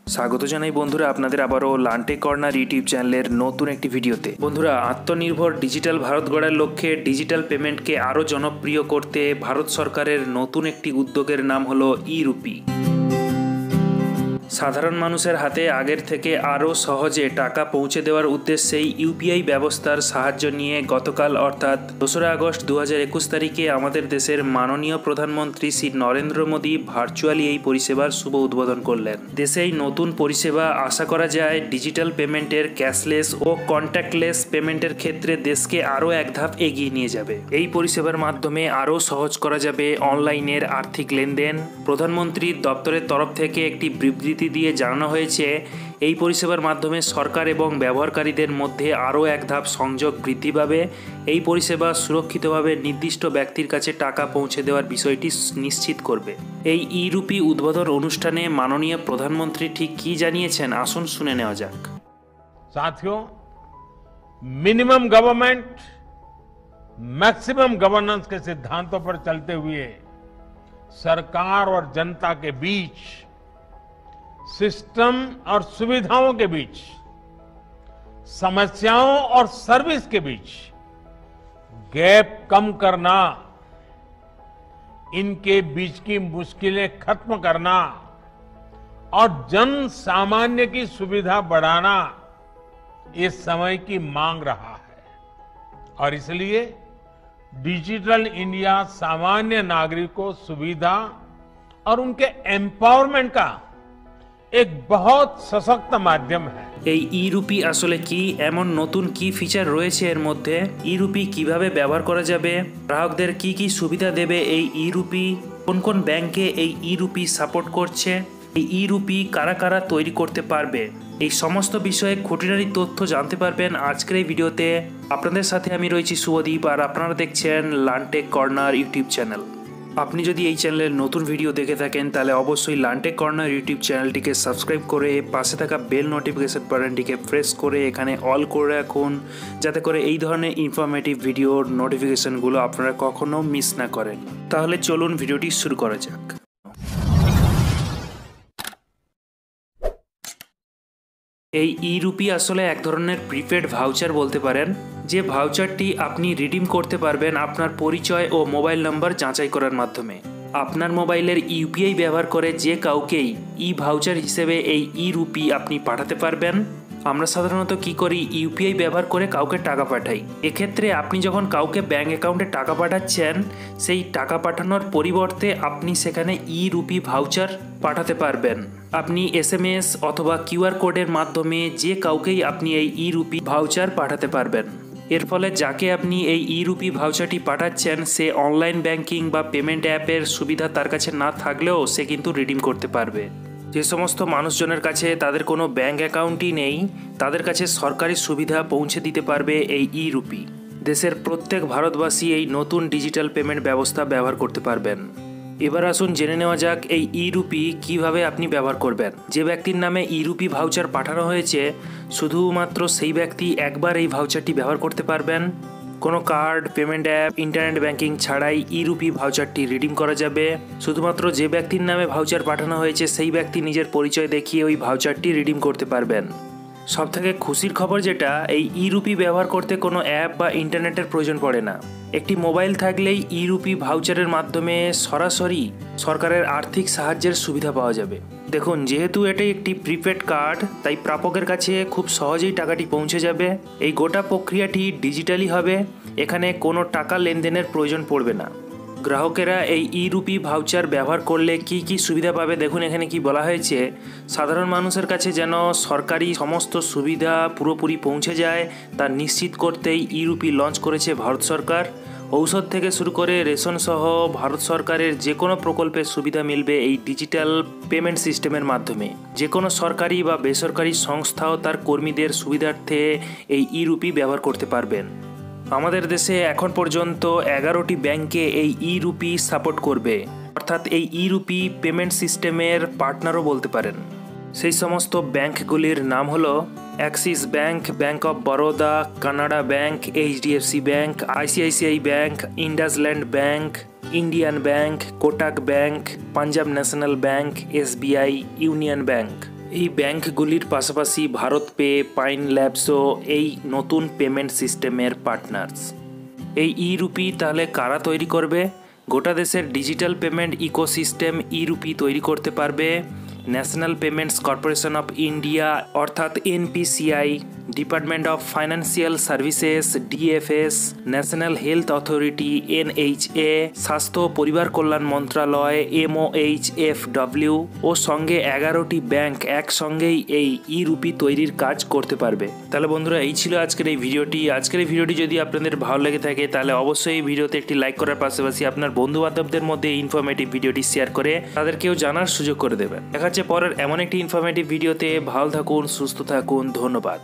স্বাগত জানাই বন্ধুরা আপনাদের আবারও লান্টেক কর্নার ইউটিউব চ্যানেলের নতুন একটি ভিডিওতে। বন্ধুরা, আত্মনির্ভর ডিজিটাল ভারত গড়ার লক্ষ্যে ডিজিটাল পেমেন্টকে আরও জনপ্রিয় করতে ভারত সরকারের নতুন একটি উদ্যোগের নাম হলো ই-রুপি। সাধারণ মানুষের হাতে আগের থেকে আরও সহজে টাকা পৌঁছে দেওয়ার উদ্দেশ্যেই ইউপিআই ব্যবস্থার সাহায্য নিয়ে গতকাল অর্থাৎ 2রা আগস্ট 2021 তারিখে আমাদের দেশের মাননীয় প্রধানমন্ত্রী শ্রী নরেন্দ্র মোদী ভার্চুয়ালি এই পরিষেবার শুভ উদ্বোধন করলেন। দেশে এই নতুন পরিষেবা আশা করা যায় ডিজিটাল পেমেন্টের ক্যাশলেস ও কন্ট্যাক্টলেস পেমেন্টের ক্ষেত্রে দেশকে আরও এক ধাপ এগিয়ে নিয়ে যাবে। এই পরিষেবার মাধ্যমে আরও সহজ করা যাবে অনলাইনের আর্থিক লেনদেন। প্রধানমন্ত্রীর দপ্তরের তরফ থেকে একটি বিবৃতি দিয়ে জানানো হয়েছে, এই পরিষেবার মাধ্যমে সরকার এবং ব্যবহারকারীদের মধ্যে আরও এক ধাপ সংযোগ বৃদ্ধি পাবে। এই পরিষেবা সুরক্ষিতভাবে নির্দিষ্ট ব্যক্তির কাছে টাকা পৌঁছে দেওয়ার বিষয়টি নিশ্চিত করবে। এই ই-রুপি উদ্বোধন অনুষ্ঠানে মাননীয় প্রধানমন্ত্রী ঠিক কী জানিয়েছেন, আসুন শুনে নেওয়া যাক। साथियों, मिनिमम गवर्नमेंट मैक्सिमम गवर्नेंस के सिद्धांतों पर चलते हुए सरकार और जनता के बीच, सिस्टम और सुविधाओं के बीच, समस्याओं और सर्विस के बीच गैप कम करना, इनके बीच की मुश्किलें खत्म करना और जन सामान्य की सुविधा बढ़ाना ये समय की मांग रहा है। और इसलिए डिजिटल इंडिया सामान्य नागरिक को सुविधा और उनके एम्पावरमेंट का एक बहुत सशक्त माध्यम है। এই ই-রুপি আসলে কি, এমন নতুন কি ফিচার রয়েছে এর মধ্যে, ই-রুপি কিভাবে ব্যবহার করা যাবে, গ্রাহকদের কি কি সুবিধা দেবে এই ই-রুপি, কোন কোন ব্যাংকে এই ই-রুপি সাপোর্ট করছে, এই ই-রুপি কারা কারা তৈরি করতে পারবে, এই সমস্ত বিষয়ে খুঁটিনাটি তথ্য জানতে পারবেন আজকের এই ভিডিওতে। আপনাদের সাথে আমি রয়েছি শুভদীপ, আর আপনারা দেখছেন লান্টেক কর্নার ইউটিউব চ্যানেল। আপনি যদি এই চ্যানেলের নতুন ভিডিও দেখে থাকেন তাহলে অবশ্যই লান্টেক কর্নার ইউটিউব চ্যানেলটিকে সাবস্ক্রাইব করে পাশে থাকা বেল নোটিফিকেশন বাটনটিকে প্রেস করে এখানে অল করে রাখুন, যাতে করে এই ধরনের ইনফরমেটিভ ভিডিওর নোটিফিকেশনগুলো আপনারা কখনো মিস না করেন। তাহলে চলুন ভিডিওটি শুরু করা যাক। এই ই-রুপি আসলে এক ধরনের প্রিপেড ভাউচার বলতে পারেন, যে ভাউচারটি আপনি রিডিম করতে পারবেন আপনার পরিচয় ও মোবাইল নম্বর যাচাই করার মাধ্যমে। আপনার মোবাইলের ইউপিআই ব্যবহার করে যে কাউকেই ই ভাউচার হিসেবে এই ই-রুপি আপনি পাঠাতে পারবেন। আমরা সাধারণত কি করি, ইউপিআই ব্যবহার করে কাউকে টাকা পাঠাই। এক্ষেত্রে আপনি যখন কাউকে ব্যাঙ্ক অ্যাকাউন্টে টাকা পাঠাচ্ছেন, সেই টাকা পাঠানোর পরিবর্তে আপনি সেখানে ই-রুপি ভাউচার পাঠাতে পারবেন। আপনি এসএমএস অথবা কিউআর কোডের মাধ্যমে যে কাউকেই আপনি এই ই-রুপি ভাউচার পাঠাতে পারবেন। এর ফলে যাকে আপনি এই ই-রুপি ভাউচারটি পাঠাচ্ছেন, সে অনলাইন ব্যাংকিং বা পেমেন্ট অ্যাপের সুবিধা তার কাছে না থাকলেও সে কিন্তু রিডিম করতে পারবে। যে সমস্ত মানুষজনের কাছে তাদের কোনো ব্যাঙ্ক অ্যাকাউন্টই নেই, তাদের কাছে সরকারি সুবিধা পৌঁছে দিতে পারবে এই ই-রুপি। দেশের প্রত্যেক ভারতবাসী এই নতুন ডিজিটাল পেমেন্ট ব্যবস্থা ব্যবহার করতে পারবেন। এবার আসুন জেনে নেওয়া যাক এই ই-রুপি কীভাবে আপনি ব্যবহার করবেন। যে ব্যক্তির নামে ই-রুপি ভাউচার পাঠানো হয়েছে, শুধুমাত্র সেই ব্যক্তি একবার এই ভাউচারটি ব্যবহার করতে পারবেন। কোনো card, payment app, internet banking ছাড়াই ই-রুপি ভাউচারটি রিডিম করা যাবে। শুধুমাত্র যে ব্যক্তির নামে ভাউচার পাঠানো হয়েছে সেই ব্যক্তি নিজের পরিচয় দেখিয়ে ওই ভাউচারটি রিডিম করতে পারবেন। সবথেকে খুশির খবর যেটা, এই ই-রুপি ব্যবহার করতে কোনো অ্যাপ বা ইন্টারনেটের প্রয়োজন পড়ে না। একটি মোবাইল থাকলেই ই-রুপি ভাউচারের মাধ্যমে সরাসরি সরকারের আর্থিক সাহায্যের সুবিধা পাওয়া যাবে। দেখুন, যেহেতু এটি একটি প্রিপেড কার্ড, তাই প্রাপকের কাছে খুব সহজেই টাকাটি পৌঁছে যাবে। এই গোটা প্রক্রিয়াটি ডিজিটালি হবে, এখানে কোনো টাকা লেনদেনের প্রয়োজন পড়বে না। গ্রাহকেরা এই ই-রুপি ভাউচার ব্যবহার করলে কি কি সুবিধা পাবে, দেখুন এখানে কি বলা হয়েছে। সাধারণ মানুষের কাছে যেন সরকারি সমস্ত সুবিধা পুরোপুরি পৌঁছে যায় তা নিশ্চিত করতেই ই-রুপি লঞ্চ করেছে ভারত সরকার। ঔষধ থেকে শুরু করে রেশন সহ ভারত সরকারের যে কোনো প্রকল্পের সুবিধা মিলবে এই ডিজিটাল পেমেন্ট সিস্টেমের মাধ্যমে। যে কোনো সরকারি বা বেসরকারি সংস্থাও তার কর্মীদের সুবিধার্থে এই ই-রুপি ব্যবহার করতে পারবেন। আমাদের দেশে এখন পর্যন্ত 11টি ব্যাংকে এই ই-রুপি সাপোর্ট করবে, অর্থাৎ এই ই-রুপি পেমেন্ট সিস্টেমের পার্টনারও বলতে পারেন। সেই সমস্ত ব্যাংকগুলির নাম হলো axis bank, bank of Baroda, Canara bank, HDFC bank, ICICI bank, IndusInd bank, Indian bank, Kotak bank, Punjab national bank, SBI, union bank. এই ব্যাংকগুলির পাশাপাশি ভারত পে, পাইন ল্যাবসও এই নতুন পেমেন্ট সিস্টেমের পার্টনার্স। এই ই রুপি তাহলে কারা তৈরি করবে? গোটা দেশের digital payment ecosystem e rupee তৈরি করতে পারবে national payments corporation of India অর্থাৎ NPCI, department of financial services DFS, national health authority NHA, স্বাস্থ্য ও পরিবার কল্যাণ মন্ত্রণালয় এমওএইচএফডব্লিউ ও সঙ্গে 11টি ব্যাংক একসঙ্গেই এই ই রুপি তৈরির কাজ করতে পারবে। তাহলে বন্ধুরা, এই ছিল আজকের এই ভিডিওটি। আজকের এই ভিডিওটি যদি আপনাদের ভালো লেগে থাকে তাহলে অবশ্যই এই ভিডিওতে একটি লাইক করার পাশাপাশি আপনার বন্ধু বান্ধবদের মধ্যে ইনফরমেটিভ ভিডিওটি শেয়ার করে তাদেরকেও জানার সুযোগ করে দেবেন। দেখা হচ্ছে পরের এমন একটি ইনফরমেটিভ ভিডিওতে। ভালো থাকুন, সুস্থ থাকুন, ধন্যবাদ।